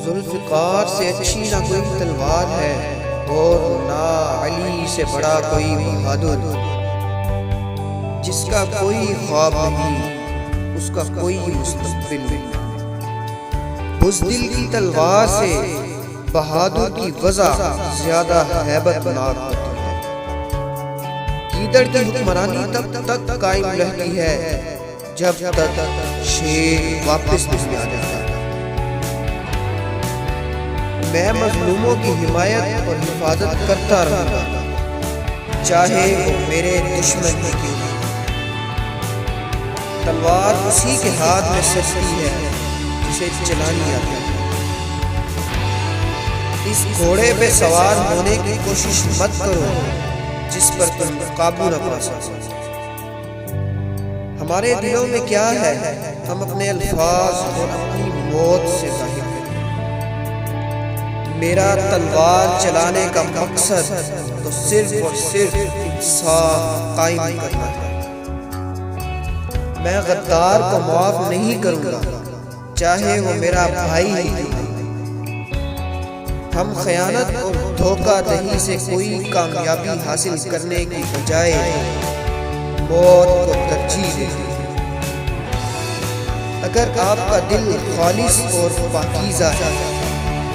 ذوالفقار سے اچھی نہ کوئی تلوار ہے، اور نہ علی سے بڑا کوئی بہادر، جس کا کوئی خواب نہیں، اس کا کوئی مستقبل نہیں۔ بزدل کی تلوار سے بہادر کی وضع زیادہ ہیبت ناک ہوتی ہے۔ گیدڑ کی حکمرانی تب تک قائم رہتی ہے جب تک شیر واپس نہیں آ جاتا۔ میں مظلوموں کی حمایت اور حفاظت کرتا رہوں گا، چاہے وہ میرے دشمن ہی کیوں نہ۔ تلوار اسی کے ہاتھ میں سجتی ہے جسے چلانی آتی ہے۔ اس گھوڑے پہ سوار ہونے کی کوشش مت کرو جس پر تم قابو نہ پا سکو۔ ہمارے دلوں میں کیا ہے، ہم اپنے الفاظ اور اپنی موت سے ظاہر کریں۔ میرا تلوار چلانے کا مقصد تو صرف اور صرف انصاف قائم کرنا ہے۔ میں غدار کو معاف نہیں کروں گا، چاہے وہ میرا بھائی ہی کیوں نہ۔ ہم خیانت اور دھوکہ دہی سے کوئی کامیابی حاصل کرنے کی بجائے موت کو ترجیح دیتے ہیں۔ اگر آپ کا دل خالص اور پاکیزہ ہے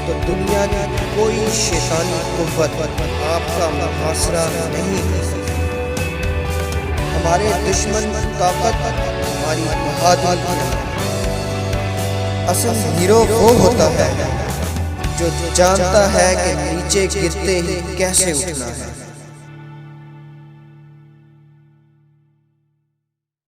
تو دنیا کی کوئی شیطانی قوت آپ کا محاصرہ نہیں کر سکتی۔ ہمارے دشمن کی طاقت ہماری بہادری ہے۔ اصل ہیرو وہ ہوتا ہے جو جانتا ہے کہ نیچے گرتے ہی کیسے اٹھنا ہے۔